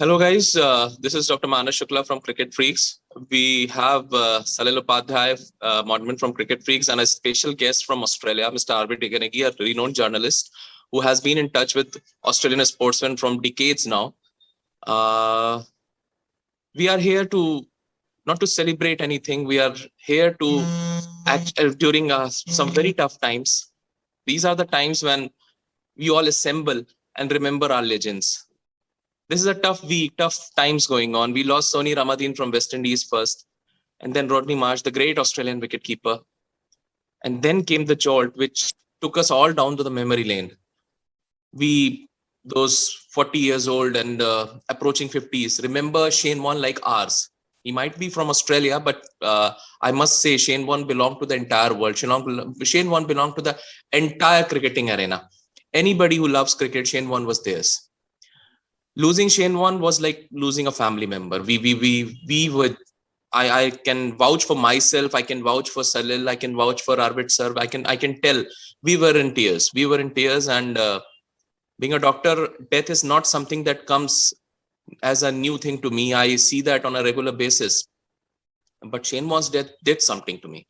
Hello guys, this is Dr. Manas Shukla from Cricket Freaks. We have Salil Upadhyay, Modman from Cricket Freaks, and a special guest from Australia, Mr. Arvid Yaganegi, a renowned journalist who has been in touch with Australian sportsmen from decades now. We are here to not to celebrate anything. We are here to act during some very tough times. These are the times when we all assemble and remember our legends. This is a tough week, tough times going on. We lost Sony Ramadhin from West Indies first, and then Rodney Marsh, the great Australian wicketkeeper. And then came the jolt, which took us all down to the memory lane. We, those 40 years old and approaching 50s, remember Shane Warne like ours. He might be from Australia, but I must say Shane Warne belonged to the entire world. Shane Warne belonged to the entire cricketing arena. Anybody who loves cricket, Shane Warne was theirs. Losing Shane Warne was like losing a family member. I can vouch for myself. I can vouch for Salil. I can vouch for Arvid sir. I can tell we were in tears. We were in tears. And being a doctor, death is not something that comes as a new thing to me. I see that on a regular basis. But Shane Warne's death did something to me.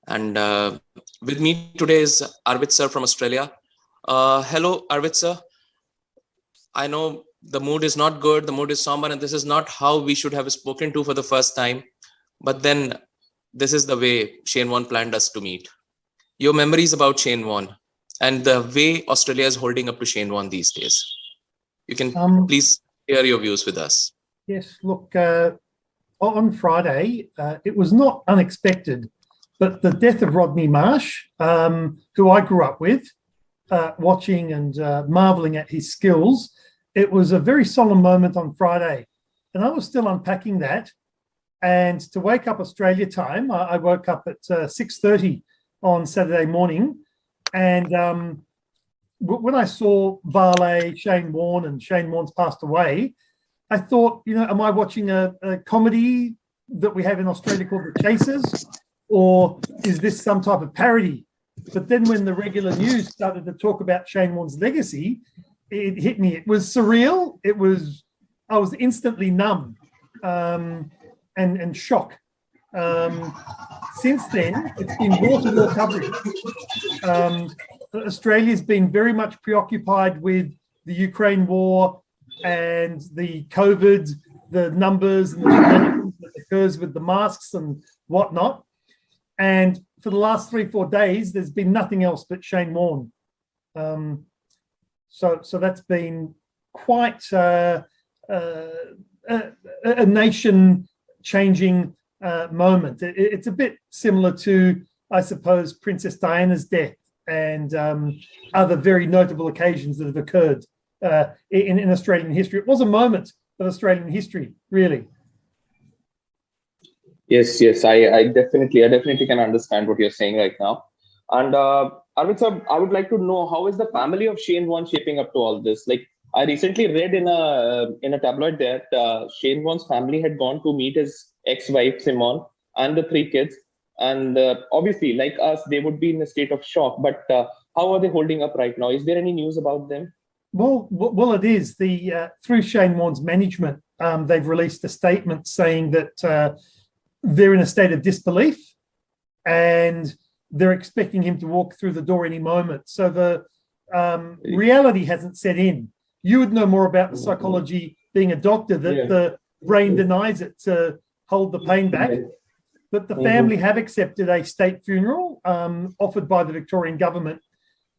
And with me today is Arvid sir from Australia. Hello, Arvid sir. I know the mood is not good, the mood is somber, and this is not how we should have spoken to for the first time. But then this is the way Shane Warne planned us to meet. Your memories about Shane Warne and the way Australia is holding up to Shane Warne these days. You can please share your views with us. Yes, look, on Friday, it was not unexpected, but the death of Rodney Marsh, who I grew up with, watching and marveling at his skills. It was a very solemn moment on Friday, and I was still unpacking that. And to wake up Australia time, I woke up at 6:30 on Saturday morning, and when I saw Varley, Shane Warne, and Shane Warne's passed away, I thought, am I watching a comedy that we have in Australia called The Chasers, or is this some type of parody? But then when the regular news started to talk about Shane Warne's legacy, it hit me. It was surreal. I was instantly numb and shock. Since then, it's been wall-to-wall coverage. Australia's been very much preoccupied with the Ukraine war and the COVID, the numbers and the shenanigans that occurs with the masks and whatnot. And for the last 3-4 days, there's been nothing else but Shane Warne. So that's been quite a nation-changing moment. It's a bit similar to, I suppose, Princess Diana's death and other very notable occasions that have occurred in Australian history. It was a moment of Australian history, really. Yes, I definitely can understand what you're saying right now. And Arvid sir, I would like to know, how is the family of Shane Warne shaping up to all this? Like, I recently read in a tabloid that Shane Warne's family had gone to meet his ex-wife Simone and the 3 kids, and obviously, like us, they would be in a state of shock. But how are they holding up right now? Is there any news about them? Well, it is through Shane Warne's management. They've released a statement saying that they're in a state of disbelief, and they're expecting him to walk through the door any moment. So the reality hasn't set in. You would know more about the psychology, being a doctor, that the brain denies it to hold the pain back. But the family have accepted a state funeral offered by the Victorian government.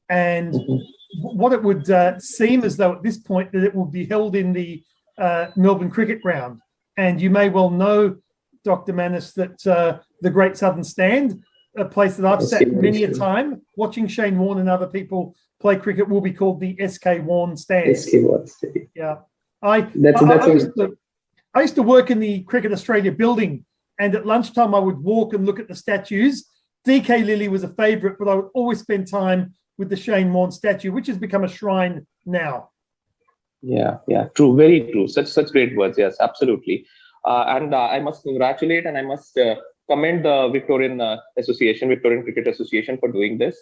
And what it would seem as though at this point that it will be held in the Melbourne Cricket Ground. And you may well know, Dr. Manas, that the Great Southern Stand, a place that I've sat many a time watching Shane Warne and other people play cricket, will be called the SK Warne Stand. SK Warne Stand. Yeah. I used to work in the Cricket Australia building, and at lunchtime I would walk and look at the statues. DK Lilly was a favourite, but I would always spend time with the Shane Warne statue, which has become a shrine now. Yeah, true, very true. Such great words. Yes, absolutely. And I must congratulate and I must commend the Victorian Cricket Association for doing this.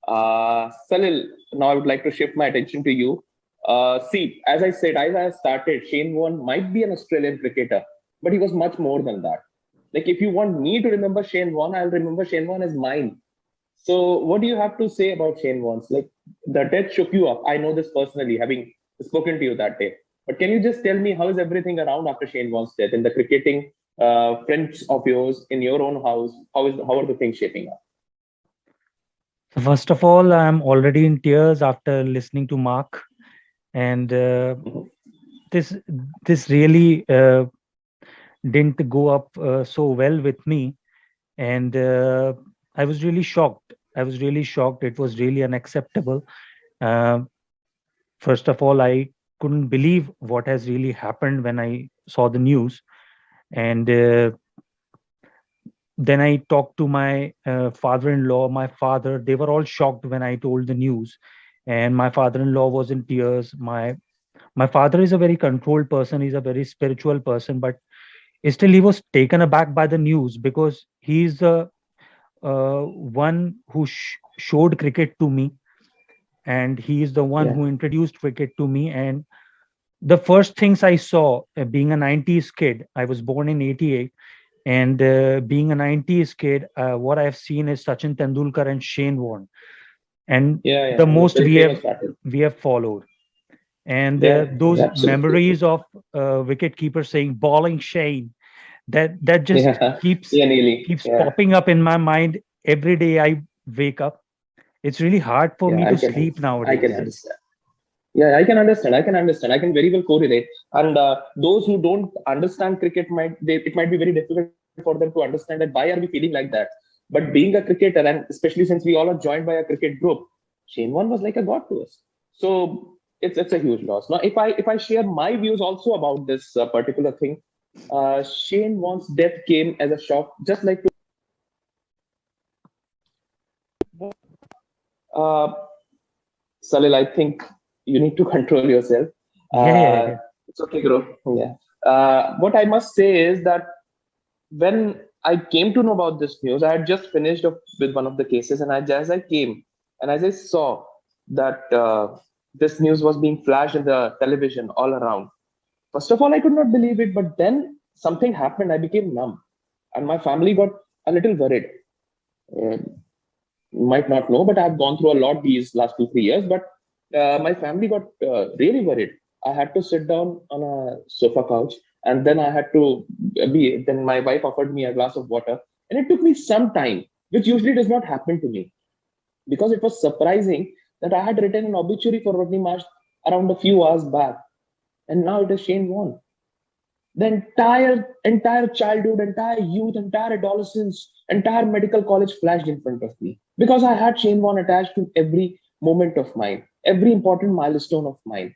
Salil, now I would like to shift my attention to you. See, as I said, as I started, Shane Warne might be an Australian cricketer, but he was much more than that. Like, if you want me to remember Shane Warne, I'll remember Shane Warne as mine. So, what do you have to say about Shane Warne? Like, the death shook you up. I know this personally, having spoken to you that day. But can you just tell me how is everything around after Shane Warne's death in the cricketing friends of yours in your own house? How are the things shaping up? So first of all, I'm already in tears after listening to Mark, and this really didn't go up so well with me, and I was really shocked. It was really unacceptable. Uh, First of all, I couldn't believe what has really happened when I saw the news, and then I talked to my father-in-law, my father. They were all shocked when I told the news, and my father-in-law was in tears. My father is a very controlled person. He's a very spiritual person, but still he was taken aback by the news because he's the one who showed cricket to me, and he is the one Yeah. who introduced cricket to me. And the first things I saw, being a 90s kid, I was born in 88, and being a 90s kid, what I've seen is Sachin Tendulkar and Shane Warne, and Yeah, the yeah. most Very famous battle. we have followed. And Yeah, those absolutely. memories of wicket keeper saying "balling Shane," that just Yeah, keeps yeah, nearly. keeps Yeah, popping up in my mind every day I wake up. It's really hard for yeah. me to sleep I can nowadays. understand. Yeah, I can understand. I can understand. I can very well correlate. And those who don't understand cricket it might be very difficult for them to understand that why are we feeling like that. But being a cricketer, and especially since we all are joined by a cricket group, Shane Warne was like a god to us. So it's a huge loss. Now, if I share my views also about this particular thing, Shane Warne's death came as a shock, just like to uh, Salil. I think you need to control yourself. Yeah, yeah, yeah. It's okay, bro. Yeah. What I must say is that when I came to know about this news, I had just finished up with one of the cases, and as I came and as I saw that this news was being flashed in the television all around, first of all, I could not believe it. But then something happened. I became numb, and my family got a little worried. Uh, you might not know, but I've gone through a lot these last 2 3 years. But my family got really worried. I had to sit down on a sofa couch, and then I had to be. Then my wife offered me a glass of water, and it took me some time, which usually does not happen to me, because it was surprising that I had written an obituary for Rodney Marsh around a few hours back, and now it is Shane Warne. The entire childhood, entire youth, entire adolescence, entire medical college flashed in front of me because I had Shane Warne attached to every moment of mine, every important milestone of mine.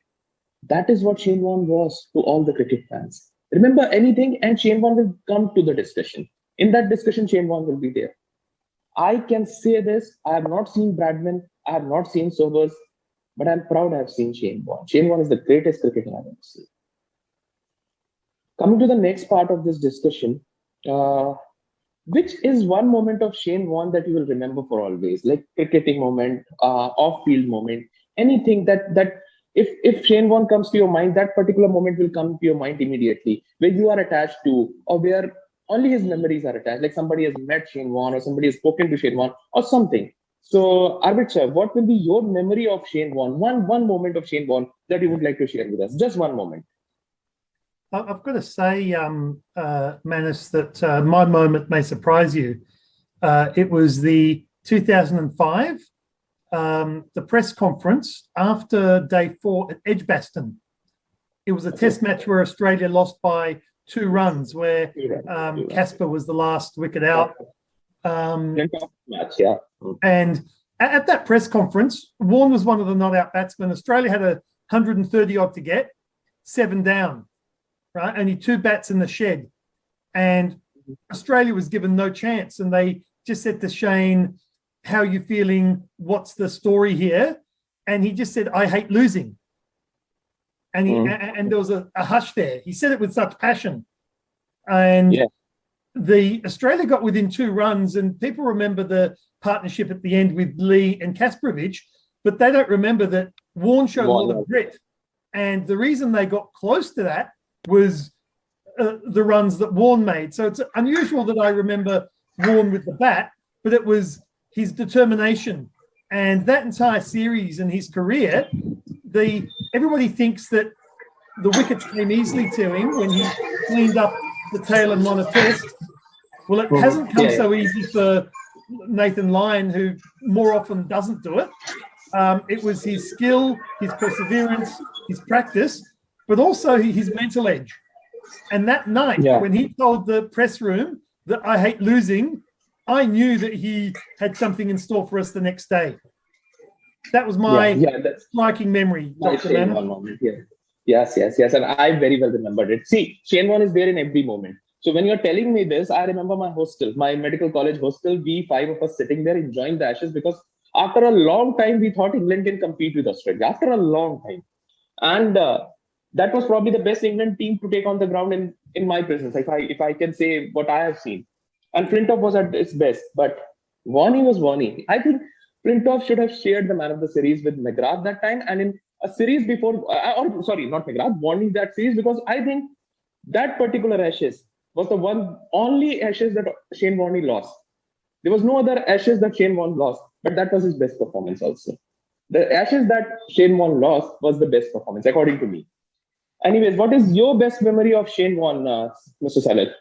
That is what Shane Warne was to all the cricket fans. Remember anything, and Shane Warne will come to the discussion. In that discussion, Shane Warne will be there. I can say this: I have not seen Bradman, I have not seen Sobers, but I'm proud I have seen Shane Warne. Shane Warne is the greatest cricketer I've ever seen. Coming to the next part of this discussion, which is one moment of Shane Warne that you will remember for always, like cricketing moment, off-field moment, anything that if Shane Warne comes to your mind, that particular moment will come to your mind immediately, where you are attached to, or where only his memories are attached, like somebody has met Shane Warne, or somebody has spoken to Shane Warne, or something. So, Arvid sir, what will be your memory of Shane Warne? One moment of Shane Warne that you would like to share with us? Just one moment. I've got to say, Manis, that my moment may surprise you. It was the 2005, the press conference after day 4 at Edgbaston. It was a test match where Australia lost by 2 runs, where Casper was the last wicket out. Yeah. And at that press conference, Warne was one of the not-out batsmen. Australia had 130 odd to get, 7 down. Right, only 2 bats in the shed, and Australia was given no chance. And they just said to Shane, "How are you feeling? What's the story here?" And he just said, "I hate losing." And and there was a hush there. He said it with such passion, and the Australia got within 2 runs. And people remember the partnership at the end with Lee and Kasparovich, but they don't remember that Warne showed a lot of grit. And the reason they got close to that was the runs that Warne made. So it's unusual that I remember Warne with the bat, but it was his determination. And that entire series and his career, everybody thinks that the wickets came easily to him when he cleaned up the tail and won a test. Well, it hasn't come so easy for Nathan Lyon, who more often doesn't do it. It was his skill, his perseverance, his practice, but also his mental edge. And that night, when he told the press room that I hate losing, I knew that he had something in store for us the next day. That was my striking memory, Dr. Mann. Yes. And I very well remembered it. See, Shane Warne is there in every moment. So when you're telling me this, I remember my hostel, my medical college hostel, we 5 of us sitting there enjoying the Ashes, because after a long time, we thought England can compete with Australia. After a long time. And that was probably the best England team to take on the ground in my presence, if I can say what I have seen. And Flintoff was at its best, but Warne was Warne. I think Flintoff should have shared the man of the series with McGrath that time, and in a series before, not McGrath, Warne that series, because I think that particular Ashes was the only Ashes that Shane Warne lost. There was no other Ashes that Shane Warne lost, but that was his best performance also. The Ashes that Shane Warne lost was the best performance, according to me. Anyways, what is your best memory of Shane Warne, Mr. Salad?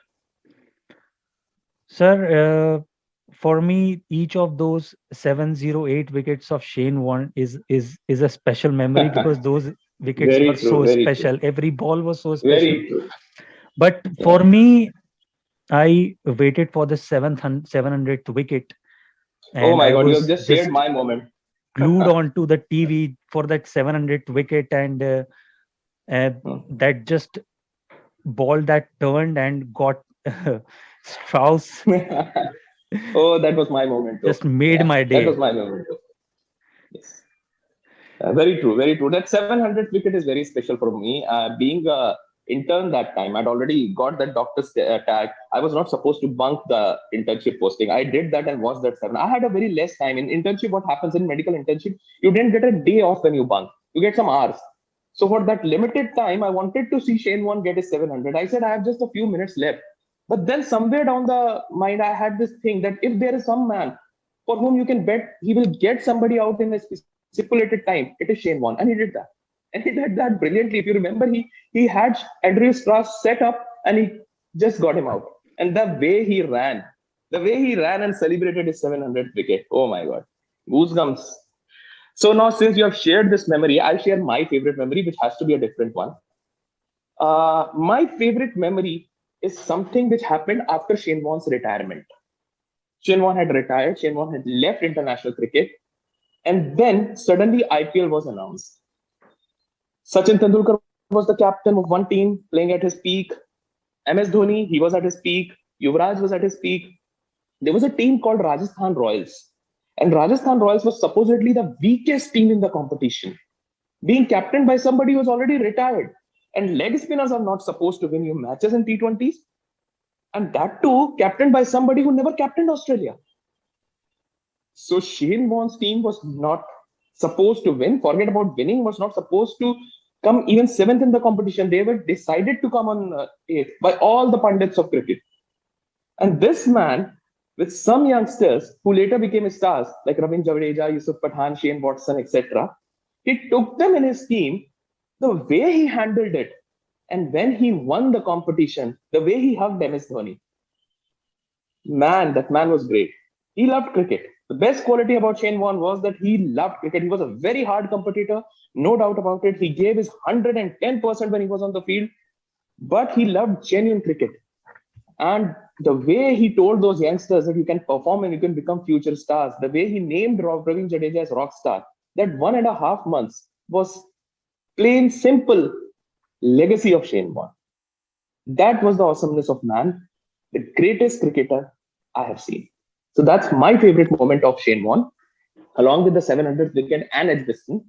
Sir, for me, each of those 708 wickets of Shane Warne is a special memory because those wickets were so special. True. Every ball was so special. Very true. But for me, I waited for the 700th wicket. Oh my God, you have just shared my moment. Glued onto the TV for that 700th wicket, and that just ball that turned and got Strauss. Oh, that was my moment. Just made my day. That was my moment. Yes. Very true. Very true. That 700th wicket is very special for me. Being a intern that time, I'd already got that doctor's tag. I was not supposed to bunk the internship posting. I did that and watched that 7. I had a very less time. In internship, what happens in medical internship, you didn't get a day off when you bunk. You get some hours. So for that limited time, I wanted to see Shane Warne get his 700. I said, I have just a few minutes left. But then somewhere down the mind, I had this thing that if there is some man for whom you can bet he will get somebody out in a stipulated time, it is Shane Warne. And he did that. And he did that brilliantly. If you remember, he had Andrew Strauss set up and he just got him out. And the way he ran and celebrated his 700th wicket. Oh my God. Goosebumps. So now, since you have shared this memory, I'll share my favorite memory, which has to be a different one. My favorite memory is something which happened after Shane Warne's retirement. Shane Warne had retired. Shane Warne had left international cricket. And then suddenly IPL was announced. Sachin Tendulkar was the captain of one team playing at his peak. MS Dhoni, he was at his peak. Yuvraj was at his peak. There was a team called Rajasthan Royals. And Rajasthan Royals was supposedly the weakest team in the competition, being captained by somebody who was already retired. And leg spinners are not supposed to win you matches in T20s. And that too, captained by somebody who never captained Australia. So Shane Warne's team was not supposed to win. Forget about winning, was not supposed to come even 7th in the competition. They were decided to come on 8th by all the pundits of cricket. And this man, with some youngsters who later became stars like Ravindra Jadeja, Yusuf Pathan, Shane Watson, etc., he took them in his team. The way he handled it, and when he won the competition, the way he hugged MS Dhoni, man, that man was great. He loved cricket. The best quality about Shane Warne was that he loved cricket. He was a very hard competitor, no doubt about it. He gave his 110% when he was on the field, but he loved genuine cricket. And the way he told those youngsters that you can perform and you can become future stars, the way he named Ravindra Jadeja as rock star, that 1.5 months was plain simple legacy of Shane Warne. That was the awesomeness of man, the greatest cricketer I have seen. So that's my favorite moment of Shane Warne, along with the 700th wicket and Edgbaston.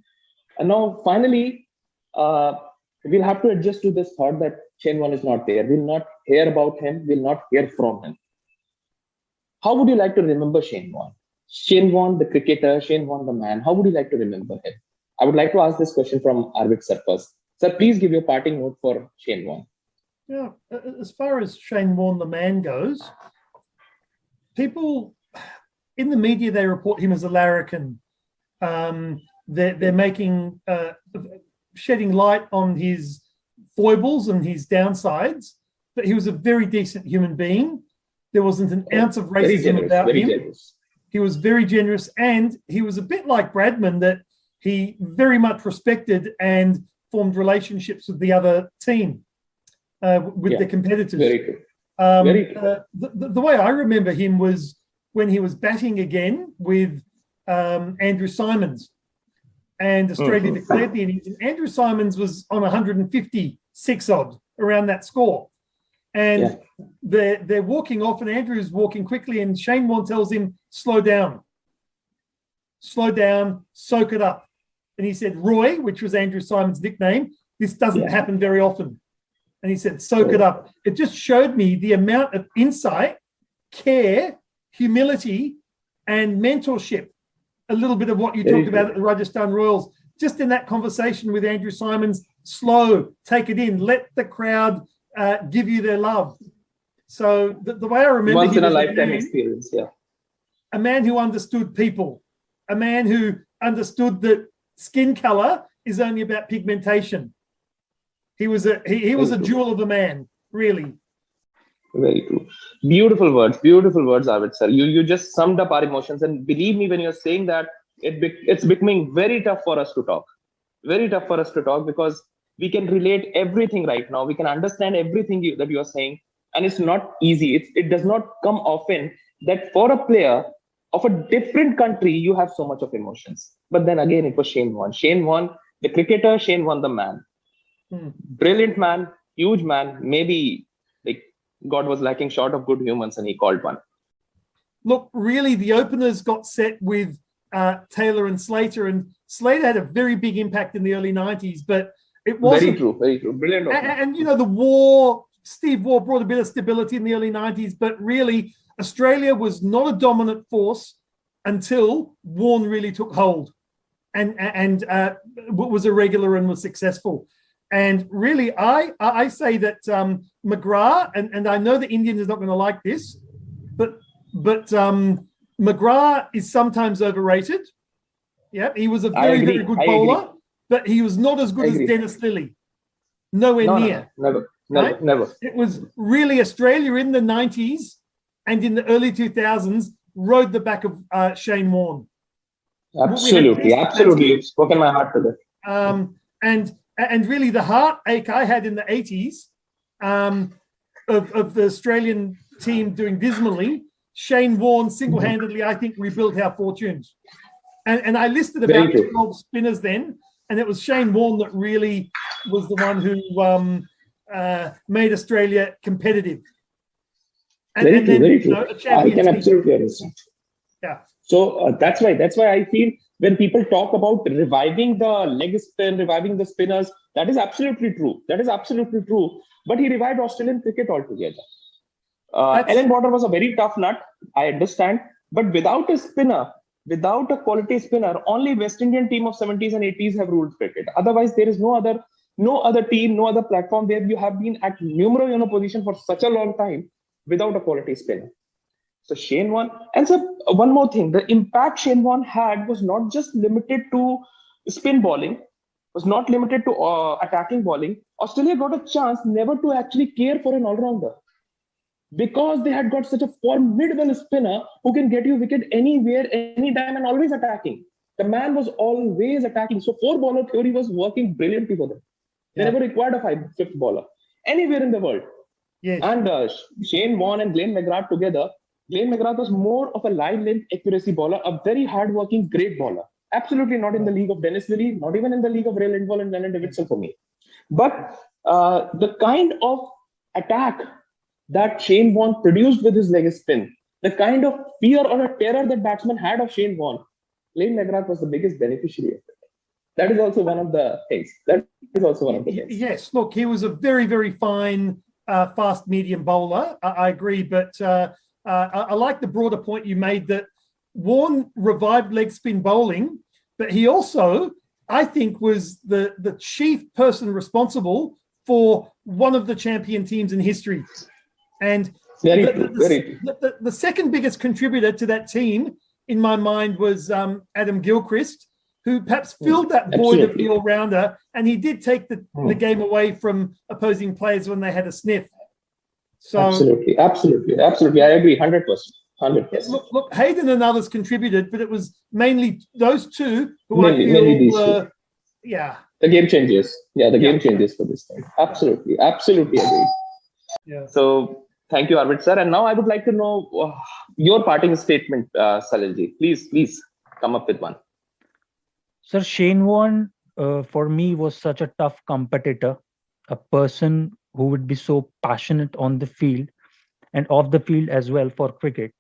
And now finally, we'll have to adjust to this thought that Shane Warne is not there. We'll not hear about him. We'll not hear from him. How would you like to remember Shane Warne? Shane Warne, the cricketer, Shane Warne, the man. How would you like to remember him? I would like to ask this question from Arvid sir first. Sir, please give your parting note for Shane Warne. Yeah, as far as Shane Warne, the man, goes, people in the media, they report him as a larrikin. They're making shedding light on his foibles and his downsides, but he was a very decent human being. There wasn't an ounce of racism about him. Generous. He was very generous, and he was a bit like Bradman, that he very much respected and formed relationships with the other team, with the competitors. Very good. Very good. The way I remember him was when he was batting again with Andrew Symonds, and Australia declared the innings, and Andrew Symonds was on 156 odd, around that score. And they're walking off, and Andrew's walking quickly, and Shane Warne tells him, slow down, soak it up. And he said, Roy, which was Andrew Symonds' nickname, this doesn't happen very often. And he said, soak it up. It just showed me the amount of insight, care, humility, and mentorship. A little bit of what you talked about at the Rajasthan Royals, just in that conversation with Andrew Symonds, slow, take it in, let the crowd give you their love. So the way I remember once in a him, lifetime experience, a man who understood people, a man who understood that skin color is only about pigmentation. He was a jewel of a man, really. Very true. Beautiful words, Arvid sir. You just summed up our emotions, and believe me when you're saying that, it's becoming very tough for us to talk. Very tough for us to talk, because we can relate everything right now. We can understand everything that you are saying, and it's not easy. It does not come often that for a player of a different country, you have so much of emotions. But then again, it was Shane Warne. Shane Warne, the cricketer, Shane Warne, the man. Brilliant man, huge man. Maybe like God was lacking short of good humans, and he called one. Look, really, the openers got set with Taylor and Slater, and Slater had a very big impact in the early 90s, but it wasn't. Very true. Brilliant. And you know, Steve Waugh brought a bit of stability in the early 90s, but really, Australia was not a dominant force until Warne really took hold and was a regular and was successful. And really, I say that McGrath, and I know the Indians is not going to like this, but McGrath is sometimes overrated. Yeah, he was a very good bowler, but he was not as good as Dennis Lillee. Nowhere near. Never. It was really Australia in the 90s and in the early 2000s rode the back of Shane Warne. Absolutely. You've spoken my heart to that. And really the heartache I had in the 80s of the Australian team doing dismally, Shane Warne single-handedly, I think, rebuilt our fortunes. And I listed about 12 spinners then, and it was Shane Warne that really was the one who made Australia competitive. Very true. I can absolutely understand. Yeah. So that's why I feel when people talk about reviving the leg spin, reviving the spinners, that is absolutely true. But he revived Australian cricket altogether. Ellen Border was a very tough nut, I understand. But without a spinner, without a quality spinner, only West Indian team of 70s and 80s have ruled cricket. Otherwise, there is no other team, no other platform where you have been at numero position for such a long time without a quality spinner. So Shane Warne, and so one more thing, the impact Shane Warne had was not just limited to spin bowling, was not limited to attacking bowling. Australia got a chance never to actually care for an all-rounder, because they had got such a formidable spinner who can get you wicket anywhere, anytime, and always attacking. The man was always attacking. So four-bowler theory was working brilliantly for them. They never required a fifth bowler anywhere in the world. Yes. And Shane Warne and Glenn McGrath together, Glenn McGrath was more of a line length accuracy bowler, a very hard-working, great bowler. Absolutely not in the league of Dennis Lillee, not even in the league of Ray Lindwall and Lennon Davidson for me. But the kind of attack that Shane Warne produced with his leg spin, the kind of fear or a terror that batsman had of Shane Warne, Glenn McGrath was the biggest beneficiary of it. That is also one of the things. Yes, look, he was a very, very fine fast medium bowler. I agree, but I like the broader point you made that Warne revived leg spin bowling, but he also I think, was the chief person responsible for one of the champion teams in history. And the second biggest contributor to that team, in my mind, was Adam Gilchrist, who perhaps filled that void of the all-rounder, and he did take the game away from opposing players when they had a sniff. So absolutely. I agree, 100%. 100%. Look, Hayden and others contributed, but it was mainly those two who mainly these were, two. The game changes. The game changes for this thing. Absolutely agreed. Yeah. So thank you, Arvid sir. And now I would like to know your parting statement, Salilji. Please come up with one. Sir, Shane Warne, for me, was such a tough competitor, a person who would be so passionate on the field and off the field as well for cricket.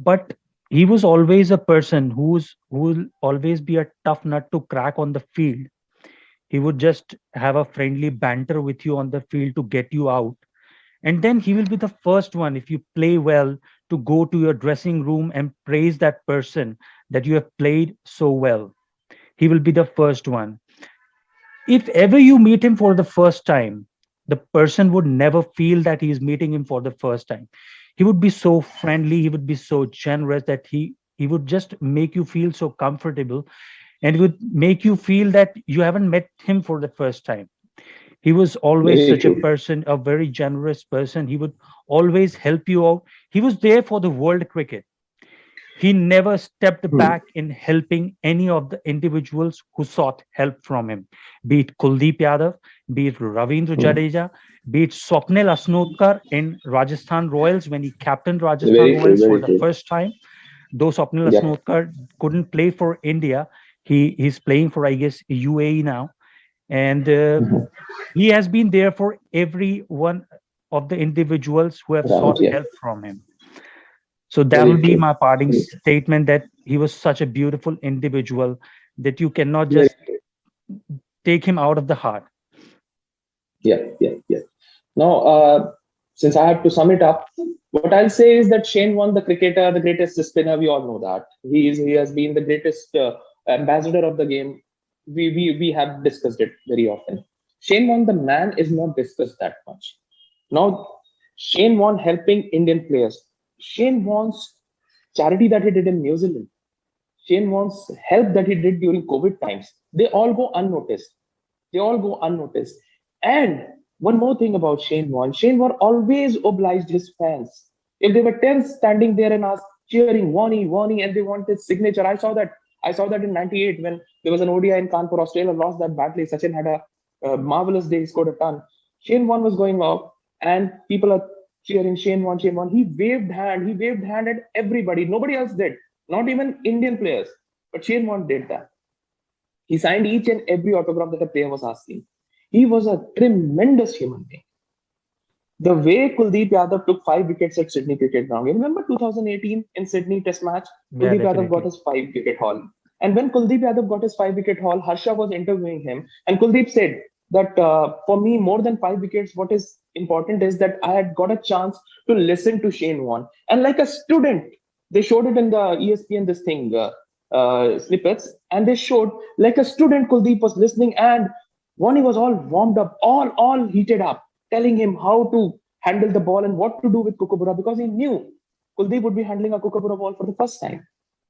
But he was always a person who will always be a tough nut to crack on the field. He would just have a friendly banter with you on the field to get you out. And then he will be the first one, if you play well, to go to your dressing room and praise that person that you have played so well. He will be the first one. If ever you meet him for the first time, the person would never feel that he is meeting him for the first time. He would be so friendly, he would be so generous that he would just make you feel so comfortable, and it would make you feel that you haven't met him for the first time. He was always such a person, a very generous person. He would always help you out. He was there for the world cricket. He never stepped back in helping any of the individuals who sought help from him, be it Kuldeep Yadav, be it Ravindra Jadeja, be it Swapnil Asnotkar in Rajasthan Royals when he captained Rajasthan Royals for the first time. Though Swapnil Asnotkar couldn't play for India, he's playing for, I guess, UAE now. And he has been there for every one of the individuals who have sought help from him. So that will be my parting statement, that he was such a beautiful individual that you cannot just take him out of the heart. Yeah. Now, since I have to sum it up, what I'll say is that Shane Warne, the cricketer, the greatest spinner, we all know that. He has been the greatest ambassador of the game. We have discussed it very often. Shane Warne, the man, is not discussed that much. Now, Shane Warne helping Indian players. Shane Warne's charity that he did in New Zealand, Shane Warne's help that he did during COVID times, they all go unnoticed. And one more thing about Shane Warne always obliged his fans. If they were 10 standing there and cheering Warnie, and they want his signature, I saw that in '98 when there was an ODI in Kanpur. Australia lost that badly. Sachin had a marvelous day. He scored a ton. Shane Warne was going off, and people are cheering Shane Warne. He waved hand at everybody. Nobody else did, not even Indian players. But Shane Warne did that. He signed each and every autograph that a player was asking. He was a tremendous human being. The way Kuldeep Yadav took 5 wickets at Sydney cricket ground. You remember 2018 in Sydney Test match? Kuldeep Yadav got his 5-wicket haul. And when Kuldeep Yadav got his 5-wicket haul, Harsha was interviewing him. And Kuldeep said that for me, more than 5 wickets, what is important is that I had got a chance to listen to Shane Warne. And like a student, they showed it in the ESPN, this thing, snippets. And they showed like a student, Kuldeep was listening, and Warne was all warmed up, all heated up, telling him how to handle the ball and what to do with Kookaburra, because he knew Kuldeep would be handling a Kookaburra ball for the first time.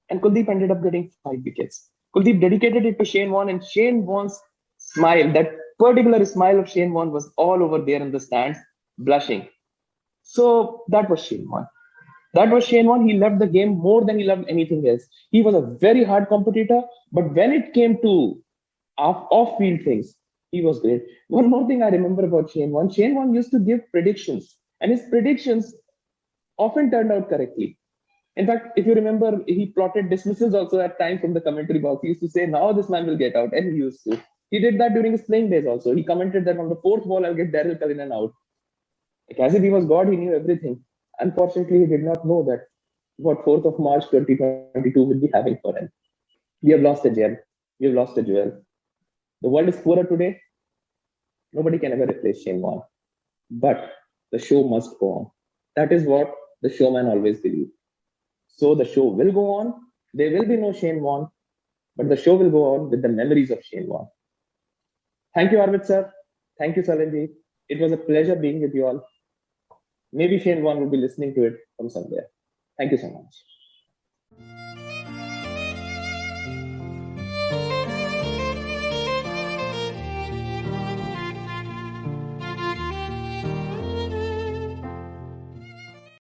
And Kuldeep ended up getting 5 wickets. Kuldeep dedicated it to Shane Warne, and Shane Warne's smile, that particular smile of Shane Warne, was all over there in the stands, blushing. So that was Shane Warne. He loved the game more than he loved anything else. He was a very hard competitor, but when it came to off-field things, he was great. One more thing I remember about Shane Warne used to give predictions, and his predictions often turned out correctly. In fact, if you remember, he plotted dismissals also at times from the commentary box. He used to say, now this man will get out, and he used to. He did that during his playing days also. He commented that on the 4th ball, I'll get Daryl Cullinan out. Like, as if he was God, he knew everything. Unfortunately, he did not know that what 4th of March 2022 will be having for him. We have lost a gem. We have lost a jewel. The world is poorer today. Nobody can ever replace Shane Warne. But the show must go on. That is what the showman always believed. So the show will go on. There will be no Shane Warne. but the show will go on with the memories of Shane Warne. Thank you, Arvid sir. Thank you, Salanji. It was a pleasure being with you all. Maybe Shane Warne will be listening to it from somewhere. Thank you so much.